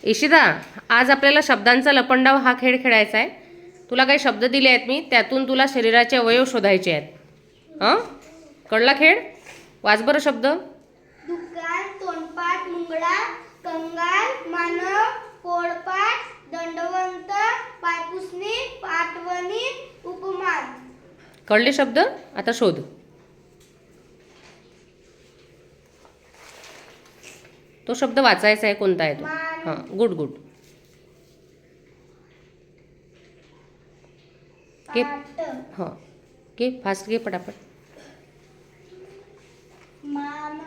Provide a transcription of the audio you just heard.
इशिता, आज आपल्याला शब्दांचा लपंडाव हा खेळ खेळायचा आहे. तुला काही शब्द दिले आहेत मी, त्यातून तुला शरीराचे अवयव शोधायचे आहेत. हां, कळला खेळ? वाच बरं शब्द. दुकान, तोंडपाठ, मुंगळा, कंगाल, मानव, पोळपाट, दंडवंत, पायपुसणी, पाठवणी, उपमान. कळले शब्द? आता शोध. तो शब्द वाचायचा आहे, कोणता आहे तो? हां, गुड गुड. के हां, के फास्ट घे पटापट. मान